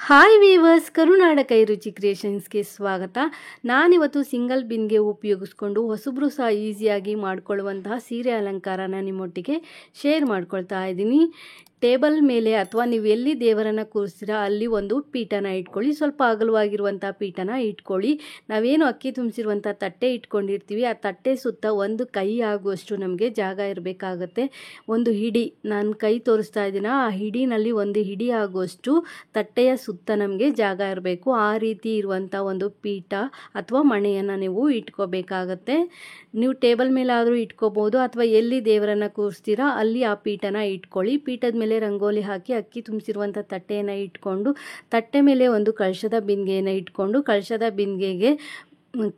Hi viewers, ಕರುನಾಡ ಕೈರುಚಿ ಕ್ರಿಯೇಷನ್ಸ್ಗೆ ಸ್ವಾಗತ. ನಾನಿವತ್ತು single ಬಿನ್ಗೆ ಉಪಯೋಗಿಸ್ಕೊಂಡು ಹೊಸಬ್ರು ಸಹ ಈಸಿಯಾಗಿ ಮಾಡ್ಕೊಳ್ಳುವಂತಹ ಸೀರೆ ಅಲಂಕಾರನ ನಿಮ್ಮೊಟ್ಟಿಗೆ ಶೇರ್ ಮಾಡ್ಕೊಳ್ತಾ ಇದ್ದೀನಿ. ಟೇಬಲ್ ಮೇಲೆ ಅಥವಾ ನೀವು ಎಲ್ಲಿ ದೇವರನ್ನು ಕೂರಿಸ್ತೀರಾ ಅಲ್ಲಿ ಒಂದು ಪೀಠನ ಇಟ್ಕೊಳ್ಳಿ. ಸ್ವಲ್ಪ ಅಗಲವಾಗಿರುವಂಥ ಪೀಠನ ಇಟ್ಕೊಳ್ಳಿ. ನಾವೇನು ಅಕ್ಕಿ ತುಂಬಿಸಿರುವಂಥ ತಟ್ಟೆ ಇಟ್ಕೊಂಡಿರ್ತೀವಿ, ಆ ತಟ್ಟೆ ಸುತ್ತ ಒಂದು ಕೈ ಆಗುವಷ್ಟು ನಮಗೆ ಜಾಗ ಇರಬೇಕಾಗತ್ತೆ. ಒಂದು ಹಿಡಿ, ನಾನು ಕೈ ತೋರಿಸ್ತಾ ಇದ್ದೀನ, ಆ ಹಿಡಿನಲ್ಲಿ ಒಂದು ಹಿಡಿ ಆಗುವಷ್ಟು ತಟ್ಟೆಯ ಸುತ್ತ ನಮಗೆ ಜಾಗ ಇರಬೇಕು. ಆ ರೀತಿ ಇರುವಂಥ ಒಂದು ಪೀಠ ಅಥವಾ ಮಣೆಯನ್ನು ನೀವು ಇಟ್ಕೋಬೇಕಾಗತ್ತೆ. ನೀವು ಟೇಬಲ್ ಮೇಲಾದರೂ ಇಟ್ಕೋಬೋದು ಅಥವಾ ಎಲ್ಲಿ ದೇವರನ್ನು ಕೂರಿಸ್ತೀರಾ ಅಲ್ಲಿ ಆ ಪೀಠನ ಇಟ್ಕೊಳ್ಳಿ. ಪೀಠದ ಮೇಲೆ ರಂಗೋಲಿ ಹಾಕಿ ಅಕ್ಕಿ ತುಂಬಿಸಿರುವಂಥ ತಟ್ಟೆಯನ್ನು ಇಟ್ಕೊಂಡು, ತಟ್ಟೆ ಮೇಲೆ ಒಂದು ಕಳಶದ ಬಿಂದಿಗೆಯನ್ನು ಇಟ್ಕೊಂಡು, ಕಳಶದ ಬಿಂದಿಗೆಗೆ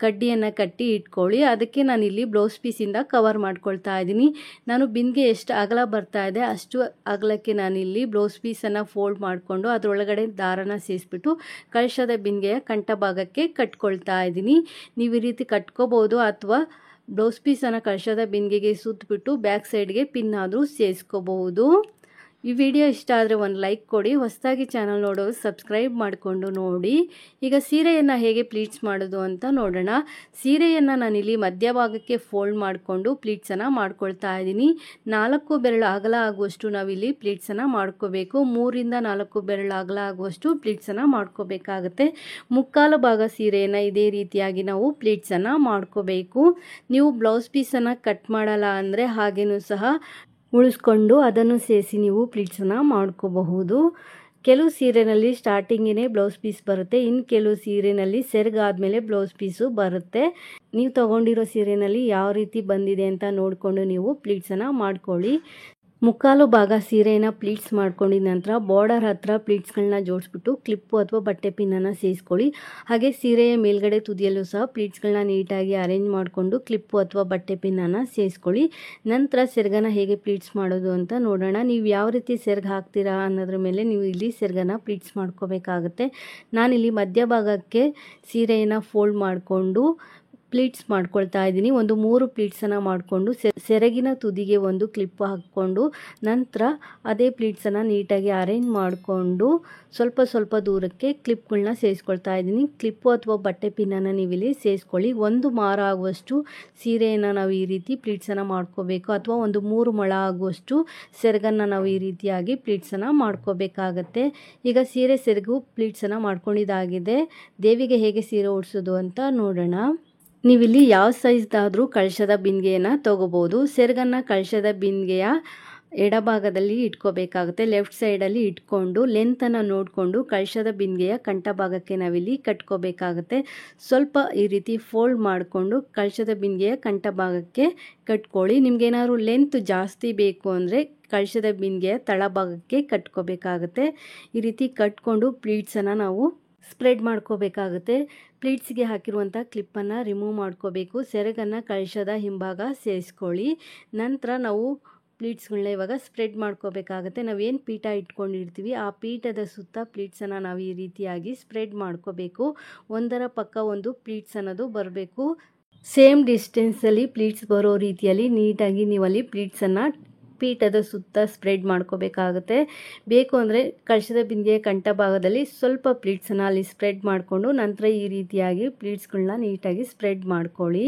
ಕಡ್ಡಿಯನ್ನು ಕಟ್ಟಿ ಇಟ್ಕೊಳ್ಳಿ. ಅದಕ್ಕೆ ನಾನಿಲ್ಲಿ ಬ್ಲೌಸ್ ಪೀಸಿಂದ ಕವರ್ ಮಾಡ್ಕೊಳ್ತಾ ಇದ್ದೀನಿ. ನಾನು ಬಿಂದಿಗೆ ಎಷ್ಟು ಅಗಲ ಬರ್ತಾ ಇದೆ ಅಷ್ಟು ಅಗಲಕ್ಕೆ ನಾನಿಲ್ಲಿ ಬ್ಲೌಸ್ ಪೀಸನ್ನು ಫೋಲ್ಡ್ ಮಾಡಿಕೊಂಡು ಅದರೊಳಗಡೆ ದಾರನ ಸೇರಿಸ್ಬಿಟ್ಟು ಕಳಶದ ಬಿಂದಿಗೆಯ ಕಂಠ ಭಾಗಕ್ಕೆ ಕಟ್ಕೊಳ್ತಾ ಇದ್ದೀನಿ. ನೀವು ಈ ರೀತಿ ಕಟ್ಕೋಬೋದು ಅಥವಾ ಬ್ಲೌಸ್ ಪೀಸನ್ನು ಕಳಶದ ಬಿಂದಿಗೆಗೆ ಸುತ್ತಬಿಟ್ಟು ಬ್ಯಾಕ್ ಸೈಡ್ಗೆ ಪಿನ್ ಆದರೂ ಸೇರಿಸ್ಕೋಬಹುದು. ಈ ವಿಡಿಯೋ ಇಷ್ಟ ಆದರೆ ಒಂದು ಲೈಕ್ ಕೊಡಿ. ಹೊಸದಾಗಿ ಚಾನಲ್ ನೋಡೋರು ಸಬ್ಸ್ಕ್ರೈಬ್ ಮಾಡಿಕೊಂಡು ನೋಡಿ. ಈಗ ಸೀರೆಯನ್ನು ಹೇಗೆ ಪ್ಲೀಟ್ಸ್ ಮಾಡೋದು ಅಂತ ನೋಡೋಣ. ಸೀರೆಯನ್ನು ನಾನಿಲ್ಲಿ ಮಧ್ಯಭಾಗಕ್ಕೆ ಫೋಲ್ಡ್ ಮಾಡಿಕೊಂಡು ಪ್ಲೀಟ್ಸನ್ನು ಮಾಡ್ಕೊಳ್ತಾ ಇದ್ದೀನಿ. 4 ಬೆರಳು ಅಗಲ ಆಗುವಷ್ಟು ನಾವಿಲ್ಲಿ ಪ್ಲೀಟ್ಸನ್ನು ಮಾಡ್ಕೋಬೇಕು. 3ರಿಂದ 4 ಬೆರಳು ಅಗಲ ಆಗುವಷ್ಟು ಪ್ಲೀಟ್ಸನ್ನು ಮಾಡ್ಕೋಬೇಕಾಗತ್ತೆ. ಮುಕ್ಕಾಲು ಭಾಗ ಸೀರೆಯನ್ನು ಇದೇ ರೀತಿಯಾಗಿ ನಾವು ಪ್ಲೀಟ್ಸನ್ನು ಮಾಡ್ಕೋಬೇಕು. ನೀವು ಬ್ಲೌಸ್ ಪೀಸನ್ನು ಕಟ್ ಮಾಡಲ್ಲ ಅಂದರೆ ಹಾಗೇನೂ ಸಹ ಉಳಿಸ್ಕೊಂಡು ಅದನ್ನು ಸೇರಿಸಿ ನೀವು ಪ್ಲೀಟ್ಸನ್ನು ಮಾಡ್ಕೋಬಹುದು. ಕೆಲವು ಸೀರೆಯಲ್ಲಿ ಸ್ಟಾರ್ಟಿಂಗೇ ಬ್ಲೌಸ್ ಪೀಸ್ ಬರುತ್ತೆ, ಇನ್ನು ಕೆಲವು ಸೀರೆಯಲ್ಲಿ ಸೆರಗಾದ್ಮೇಲೆ ಬ್ಲೌಸ್ ಪೀಸು ಬರುತ್ತೆ. ನೀವು ತೊಗೊಂಡಿರೋ ಸೀರೆಯಲ್ಲಿ ಯಾವ ರೀತಿ ಬಂದಿದೆ ಅಂತ ನೋಡಿಕೊಂಡು ನೀವು ಪ್ಲೀಟ್ಸನ್ನು ಮಾಡ್ಕೊಳ್ಳಿ. ಮುಕ್ಕಾಲು ಭಾಗ ಸೀರೆಯನ್ನು ಪ್ಲೀಟ್ಸ್ ಮಾಡ್ಕೊಂಡಿದ ನಂತರ ಬಾರ್ಡರ್ ಹತ್ರ ಪ್ಲೀಟ್ಸ್ಗಳನ್ನ ಜೋಡಿಸ್ಬಿಟ್ಟು ಕ್ಲಿಪ್ಪು ಅಥವಾ ಬಟ್ಟೆ ಪಿನ್ನನ್ನು ಸೇರಿಸ್ಕೊಳ್ಳಿ. ಹಾಗೆ ಸೀರೆಯ ಮೇಲ್ಗಡೆ ತುದಿಯಲ್ಲೂ ಸಹ ಪ್ಲೀಟ್ಸ್ಗಳನ್ನ ನೀಟಾಗಿ ಅರೇಂಜ್ ಮಾಡಿಕೊಂಡು ಕ್ಲಿಪ್ಪು ಅಥವಾ ಬಟ್ಟೆ ಪಿನ್ನನ್ನು ಸೇರಿಸ್ಕೊಳ್ಳಿ. ನಂತರ ಸೆರಗನ್ನು ಹೇಗೆ ಪ್ಲೀಟ್ಸ್ ಮಾಡೋದು ಅಂತ ನೋಡೋಣ. ನೀವು ಯಾವ ರೀತಿ ಸೆರಗು ಹಾಕ್ತೀರಾ ಅನ್ನೋದ್ರ ಮೇಲೆ ನೀವು ಇಲ್ಲಿ ಸೆರಗನ್ನು ಪ್ಲೀಟ್ಸ್ ಮಾಡ್ಕೋಬೇಕಾಗುತ್ತೆ. ನಾನಿಲ್ಲಿ ಮಧ್ಯಭಾಗಕ್ಕೆ ಸೀರೆಯನ್ನು ಫೋಲ್ಡ್ ಮಾಡಿಕೊಂಡು ಪ್ಲೀಟ್ಸ್ ಮಾಡ್ಕೊಳ್ತಾ ಇದ್ದೀನಿ. ಒಂದು 3 ಪ್ಲೀಟ್ಸನ್ನು ಮಾಡಿಕೊಂಡು ಸೆರಗಿನ ತುದಿಗೆ ಒಂದು ಕ್ಲಿಪ್ ಹಾಕ್ಕೊಂಡು ನಂತರ ಅದೇ ಪ್ಲೀಟ್ಸನ್ನು ನೀಟಾಗಿ ಅರೇಂಜ್ ಮಾಡಿಕೊಂಡು ಸ್ವಲ್ಪ ದೂರಕ್ಕೆ ಕ್ಲಿಪ್ಗಳನ್ನ ಸೇರಿಸ್ಕೊಳ್ತಾ ಇದ್ದೀನಿ. ಕ್ಲಿಪ್ಪು ಅಥವಾ ಬಟ್ಟೆ ಪಿನ್ನನ್ನು ನೀವಿಲ್ಲಿ ಸೇರಿಸ್ಕೊಳ್ಳಿ. 1 ಮಾರ ಆಗುವಷ್ಟು ಸೀರೆಯನ್ನು ನಾವು ಈ ರೀತಿ ಪ್ಲೀಟ್ಸನ್ನು ಮಾಡ್ಕೋಬೇಕು ಅಥವಾ ಒಂದು 3 ಮೊಳ ಆಗುವಷ್ಟು ಸೆರಗನ್ನು ನಾವು ಈ ರೀತಿಯಾಗಿ ಪ್ಲೀಟ್ಸನ್ನು ಮಾಡ್ಕೋಬೇಕಾಗತ್ತೆ. ಈಗ ಸೀರೆ ಸೆರಗು ಪ್ಲೀಟ್ಸನ್ನು ಮಾಡ್ಕೊಂಡಿದ್ದಾಗಿದೆ. ದೇವಿಗೆ ಹೇಗೆ ಸೀರೆ ಉಡಿಸೋದು ಅಂತ ನೋಡೋಣ. ನೀವಿಲ್ಲಿ ಯಾವ ಸೈಜ್ದಾದರೂ ಕಳಶದ ಬಿಂದಿಗೆಯನ್ನು ತೊಗೋಬೋದು. ಸೆರಗನ್ನು ಕಳಶದ ಬಿಂದಿಗೆಯ ಎಡಭಾಗದಲ್ಲಿ ಇಟ್ಕೋಬೇಕಾಗುತ್ತೆ. ಲೆಫ್ಟ್ ಸೈಡಲ್ಲಿ ಇಟ್ಕೊಂಡು ಲೆಂತನ್ನು ನೋಡಿಕೊಂಡು ಕಳಶದ ಬಿಂದಿಗೆಯ ಕಂಠ ಭಾಗಕ್ಕೆ ನಾವಿಲ್ಲಿ ಕಟ್ಕೋಬೇಕಾಗುತ್ತೆ. ಸ್ವಲ್ಪ ಈ ರೀತಿ ಫೋಲ್ಡ್ ಮಾಡಿಕೊಂಡು ಕಳಶದ ಬಿಂದಿಗೆಯ ಕಂಠ ಭಾಗಕ್ಕೆ ಕಟ್ಕೊಳ್ಳಿ. ನಿಮಗೇನಾದ್ರು ಲೆಂತ್ ಜಾಸ್ತಿ ಬೇಕು ಅಂದರೆ ಕಳಶದ ಬಿಂದಿಗೆಯ ತಳಭಾಗಕ್ಕೆ ಕಟ್ಕೋಬೇಕಾಗುತ್ತೆ. ಈ ರೀತಿ ಕಟ್ಕೊಂಡು ಪ್ಲೀಟ್ಸನ್ನು ನಾವು ಸ್ಪ್ರೆಡ್ ಮಾಡ್ಕೋಬೇಕಾಗುತ್ತೆ. ಪ್ಲೀಟ್ಸ್ಗೆ ಹಾಕಿರುವಂಥ ಕ್ಲಿಪ್ಪನ್ನು ರಿಮೂವ್ ಮಾಡ್ಕೋಬೇಕು. ಸೆರಗನ್ನು ಕಳಶದ ಹಿಂಭಾಗ ಸೇರಿಸ್ಕೊಳ್ಳಿ. ನಂತರ ನಾವು ಪ್ಲೀಟ್ಸ್ಗಳನ್ನ ಇವಾಗ ಸ್ಪ್ರೆಡ್ ಮಾಡ್ಕೋಬೇಕಾಗತ್ತೆ. ನಾವೇನು ಪೀಠ ಇಟ್ಕೊಂಡಿರ್ತೀವಿ ಆ ಪೀಠದ ಸುತ್ತ ಪ್ಲೀಟ್ಸನ್ನು ನಾವು ಈ ರೀತಿಯಾಗಿ ಸ್ಪ್ರೆಡ್ ಮಾಡ್ಕೋಬೇಕು. ಒಂದರ ಪಕ್ಕ ಒಂದು ಪ್ಲೀಟ್ಸ್ ಅನ್ನೋದು ಬರಬೇಕು. ಸೇಮ್ ಡಿಸ್ಟೆನ್ಸಲ್ಲಿ ಪ್ಲೀಟ್ಸ್ ಬರೋ ರೀತಿಯಲ್ಲಿ ನೀಟಾಗಿ ನೀವಲ್ಲಿ ಪ್ಲೀಟ್ಸನ್ನು ಪೀಠದ ಸುತ್ತ ಸ್ಪ್ರೆಡ್ ಮಾಡ್ಕೋಬೇಕಾಗುತ್ತೆ. ಬೇಕು ಅಂದರೆ ಕಳಶದ ಬಿಂದಿಗೆಯ ಕಂಠ ಭಾಗದಲ್ಲಿ ಸ್ವಲ್ಪ ಪ್ಲೀಟ್ಸನ್ನು ಅಲ್ಲಿ ಸ್ಪ್ರೆಡ್ ಮಾಡಿಕೊಂಡು ನಂತರ ಈ ರೀತಿಯಾಗಿ ಪ್ಲೀಟ್ಸ್ಗಳನ್ನ ನೀಟಾಗಿ ಸ್ಪ್ರೆಡ್ ಮಾಡ್ಕೊಳ್ಳಿ.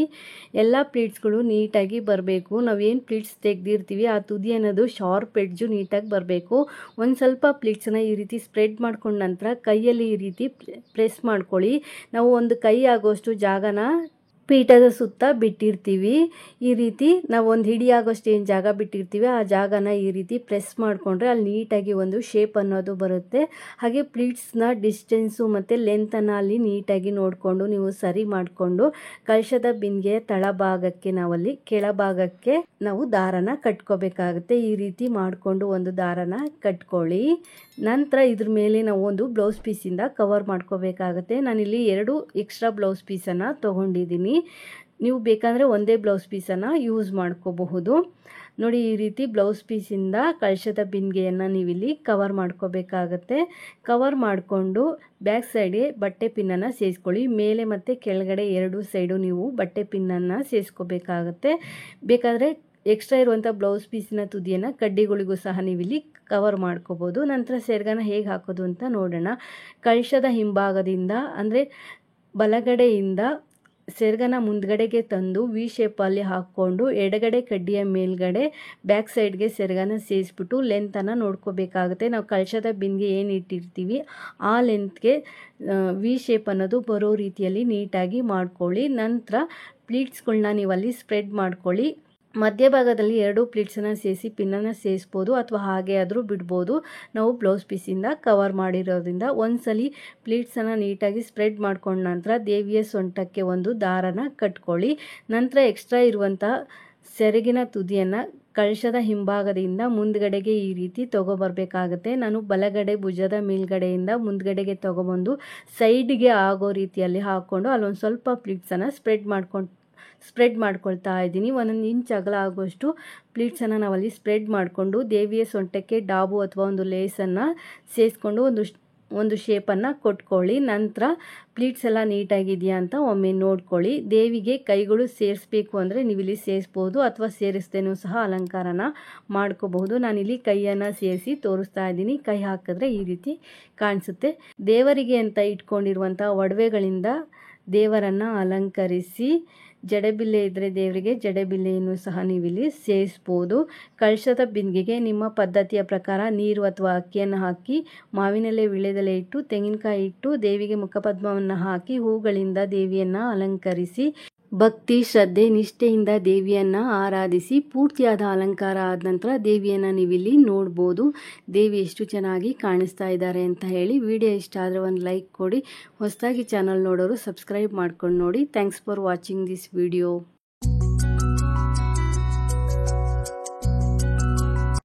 ಎಲ್ಲ ಪ್ಲೀಟ್ಸ್ಗಳು ನೀಟಾಗಿ ಬರಬೇಕು. ನಾವೇನು ಪ್ಲೀಟ್ಸ್ ತೆಗೆದಿರ್ತೀವಿ ಆ ತುದಿ ಅನ್ನೋದು ಶಾರ್ಪ್ ಎಡ್ಜು ನೀಟಾಗಿ ಬರಬೇಕು. ಒಂದು ಸ್ವಲ್ಪ ಪ್ಲೀಟ್ಸನ್ನು ಈ ರೀತಿ ಸ್ಪ್ರೆಡ್ ಮಾಡ್ಕೊಂಡ ನಂತರ ಕೈಯಲ್ಲಿ ಈ ರೀತಿ ಪ್ರೆಸ್ ಮಾಡ್ಕೊಳ್ಳಿ. ನಾವು ಒಂದು ಕೈ ಆಗೋಷ್ಟು ಜಾಗನ ಪೀಠದ ಸುತ್ತ ಬಿಟ್ಟಿರ್ತೀವಿ. ಈ ರೀತಿ ನಾವು ಒಂದು ಹಿಡಿ ಆಗೋಷ್ಟು ಏನು ಜಾಗ ಬಿಟ್ಟಿರ್ತೀವಿ ಆ ಜಾಗನ ಈ ರೀತಿ ಪ್ರೆಸ್ ಮಾಡಿಕೊಂಡ್ರೆ ಅಲ್ಲಿ ನೀಟಾಗಿ ಒಂದು ಶೇಪ್ ಅನ್ನೋದು ಬರುತ್ತೆ. ಹಾಗೆ ಪ್ಲೀಟ್ಸ್ನ ಡಿಸ್ಟೆನ್ಸು ಮತ್ತು ಲೆಂತನ್ನು ಅಲ್ಲಿ ನೀಟಾಗಿ ನೋಡಿಕೊಂಡು ನೀವು ಸರಿ ಮಾಡಿಕೊಂಡು ಕಳಶದ ಬಿಂದಿಗೆಯ ತಳಭಾಗಕ್ಕೆ ನಾವಲ್ಲಿ ಕೆಳಭಾಗಕ್ಕೆ ನಾವು ದಾರನ ಕಟ್ಕೋಬೇಕಾಗುತ್ತೆ. ಈ ರೀತಿ ಮಾಡಿಕೊಂಡು ಒಂದು ದಾರನ ಕಟ್ಕೊಳ್ಳಿ. ನಂತರ ಇದ್ರ ಮೇಲೆ ನಾವು ಒಂದು ಬ್ಲೌಸ್ ಪೀಸಿಂದ ಕವರ್ ಮಾಡ್ಕೋಬೇಕಾಗುತ್ತೆ. ನಾನಿಲ್ಲಿ 2 ಎಕ್ಸ್ಟ್ರಾ ಬ್ಲೌಸ್ ಪೀಸನ್ನು ತೊಗೊಂಡಿದ್ದೀನಿ. ನೀವು ಬೇಕಂದರೆ ಒಂದೇ ಬ್ಲೌಸ್ ಪೀಸನ್ನು ಯೂಸ್ ಮಾಡ್ಕೋಬಹುದು. ನೋಡಿ, ಈ ರೀತಿ ಬ್ಲೌಸ್ ಪೀಸಿಂದ ಕಳಶದ ಬಿಂದಿಗೆಯನ್ನು ನೀವಿಲ್ಲಿ ಕವರ್ ಮಾಡ್ಕೋಬೇಕಾಗತ್ತೆ. ಕವರ್ ಮಾಡಿಕೊಂಡು ಬ್ಯಾಕ್ ಸೈಡ್ಗೆ ಬಟ್ಟೆ ಪಿನ್ನನ್ನು ಸೇರಿಸ್ಕೊಳ್ಳಿ. ಮೇಲೆ ಮತ್ತು ಕೆಳಗಡೆ 2 ಸೈಡು ನೀವು ಬಟ್ಟೆ ಪಿನ್ನನ್ನು ಸೇರಿಸ್ಕೋಬೇಕಾಗತ್ತೆ. ಬೇಕಾದರೆ ಎಕ್ಸ್ಟ್ರಾ ಇರುವಂಥ ಬ್ಲೌಸ್ ಪೀಸಿನ ತುದಿಯನ್ನು ಕಡ್ಡಿಗಳಿಗೂ ಸಹ ನೀವಿಲ್ಲಿ ಕವರ್ ಮಾಡ್ಕೋಬೋದು. ನಂತರ ಸೆರಗನ್ನು ಹೇಗೆ ಹಾಕೋದು ಅಂತ ನೋಡೋಣ. ಕಳಶದ ಹಿಂಭಾಗದಿಂದ ಅಂದರೆ ಬಲಗಡೆಯಿಂದ ಸೆರಗನ ಮುಂದ್ಗಡೆಗೆ ತಂದು ವಿ ಶೇಪಲ್ಲಿ ಹಾಕ್ಕೊಂಡು ಎಡಗಡೆ ಕಡ್ಡಿಯ ಮೇಲ್ಗಡೆ ಬ್ಯಾಕ್ ಸೈಡ್ಗೆ ಸೆರಗನ ಸೇರಿಸ್ಬಿಟ್ಟು ಲೆಂತನ್ನು ನೋಡ್ಕೋಬೇಕಾಗುತ್ತೆ. ನಾವು ಕಳಶದ ಬಿನ್ಗೆ ಏನು ಇಟ್ಟಿರ್ತೀವಿ ಆ ಲೆಂತ್ಗೆ ವಿ ಶೇಪ್ ಅನ್ನೋದು ಬರೋ ರೀತಿಯಲ್ಲಿ ನೀಟಾಗಿ ಮಾಡ್ಕೊಳ್ಳಿ. ನಂತರ ಪ್ಲೀಟ್ಸ್ಗಳನ್ನ ನೀವಲ್ಲಿ ಸ್ಪ್ರೆಡ್ ಮಾಡ್ಕೊಳ್ಳಿ. ಮಧ್ಯಭಾಗದಲ್ಲಿ 2 ಪ್ಲೀಟ್ಸನ್ನು ಸೇರಿಸಿ ಪಿನ್ನನ್ನು ಸೇರಿಸ್ಬೋದು ಅಥವಾ ಹಾಗೆ ಆದರೂ ಬಿಡ್ಬೋದು. ನಾವು ಬ್ಲೌಸ್ ಪೀಸಿಂದ ಕವರ್ ಮಾಡಿರೋದ್ರಿಂದ ಒಂದ್ಸಲಿ ಪ್ಲೀಟ್ಸನ್ನು ನೀಟಾಗಿ ಸ್ಪ್ರೆಡ್ ಮಾಡ್ಕೊಂಡ ನಂತರ ದೇವಿಯ ಸೊಂಟಕ್ಕೆ ಒಂದು ದಾರನ ಕಟ್ಕೊಳ್ಳಿ. ನಂತರ ಎಕ್ಸ್ಟ್ರಾ ಇರುವಂಥ ಸೆರಗಿನ ತುದಿಯನ್ನು ಕಳಶದ ಹಿಂಭಾಗದಿಂದ ಮುಂದ್ಗಡೆಗೆ ಈ ರೀತಿ ತೊಗೊಬರ್ಬೇಕಾಗತ್ತೆ. ನಾನು ಬಲಗಡೆ ಭುಜದ ಮೇಲ್ಗಡೆಯಿಂದ ಮುಂದ್ಗಡೆಗೆ ತೊಗೊಬಂದು ಸೈಡ್ಗೆ ಆಗೋ ರೀತಿಯಲ್ಲಿ ಹಾಕ್ಕೊಂಡು ಅಲ್ಲೊಂದು ಸ್ವಲ್ಪ ಪ್ಲೀಟ್ಸನ್ನು ಸ್ಪ್ರೆಡ್ ಮಾಡ್ಕೊಳ್ತಾ ಇದ್ದೀನಿ. 1 ಇಂಚ್ ಅಗಲ ಆಗುವಷ್ಟು ಪ್ಲೀಟ್ಸನ್ನು ನಾವಲ್ಲಿ ಸ್ಪ್ರೆಡ್ ಮಾಡಿಕೊಂಡು ದೇವಿಯ ಸೊಂಟಕ್ಕೆ ಡಾಬು ಅಥವಾ ಒಂದು ಲೇಸನ್ನು ಸೇರಿಸ್ಕೊಂಡು ಒಂದು ಶೇಪನ್ನು ಕೊಟ್ಕೊಳ್ಳಿ. ನಂತರ ಪ್ಲೀಟ್ಸ್ ಎಲ್ಲ ನೀಟಾಗಿದೆಯಾ ಅಂತ ಒಮ್ಮೆ ನೋಡ್ಕೊಳ್ಳಿ. ದೇವಿಗೆ ಕೈಗಳು ಸೇರಿಸ್ಬೇಕು ಅಂದರೆ ನೀವಿಲ್ಲಿ ಸೇರಿಸ್ಬೋದು ಅಥವಾ ಸೇರಿಸ್ದೇನೂ ಸಹ ಅಲಂಕಾರನ ಮಾಡ್ಕೋಬಹುದು. ನಾನಿಲ್ಲಿ ಕೈಯನ್ನು ಸೇರಿಸಿ ತೋರಿಸ್ತಾ ಇದ್ದೀನಿ. ಕೈ ಹಾಕಿದ್ರೆ ಈ ರೀತಿ ಕಾಣಿಸುತ್ತೆ. ದೇವರಿಗೆ ಅಂತ ಇಟ್ಕೊಂಡಿರುವಂಥ ಒಡವೆಗಳಿಂದ ದೇವರನ್ನು ಅಲಂಕರಿಸಿ ಜಡೆಬಿಲ್ಲೆ ಇದ್ದರೆ ದೇವರಿಗೆ ಜಡೆಬಿಲ್ಲೆಯನ್ನು ಸಹ ನೀವಿಲ್ಲಿ ಸೇರಿಸ್ಬೋದು. ಕಳಶದ ಬಿಂದಿಗೆಗೆ ನಿಮ್ಮ ಪದ್ಧತಿಯ ಪ್ರಕಾರ ನೀರು ಅಥವಾ ಅಕ್ಕಿಯನ್ನು ಹಾಕಿ ಮಾವಿನೆಲೆ ವೀಳ್ಯದೆಲೆ ಇಟ್ಟು ತೆಂಗಿನಕಾಯಿ ಇಟ್ಟು ದೇವಿಗೆ ಮುಖಪದ್ಮವನ್ನು ಹಾಕಿ ಹೂಗಳಿಂದ ದೇವಿಯನ್ನು ಅಲಂಕರಿಸಿ ಭಕ್ತಿ ಶ್ರದ್ಧೆ ನಿಷ್ಠೆಯಿಂದ ದೇವಿಯನ್ನು ಆರಾಧಿಸಿ ಪೂರ್ತಿಯಾದ ಅಲಂಕಾರ ಆದ ನಂತರ ದೇವಿಯನ್ನು ನೀವಿಲ್ಲಿ ನೋಡ್ಬೋದು. ದೇವಿ ಎಷ್ಟು ಚೆನ್ನಾಗಿ ಕಾಣಿಸ್ತಾ ಇದ್ದಾರೆ ಅಂತ ಹೇಳಿ. ವಿಡಿಯೋ ಇಷ್ಟ ಆದರೆ ಒಂದು ಲೈಕ್ ಕೊಡಿ. ಹೊಸದಾಗಿ ಚಾನಲ್ ನೋಡೋರು ಸಬ್ಸ್ಕ್ರೈಬ್ ಮಾಡ್ಕೊಂಡು ನೋಡಿ. Thanks for watching this video.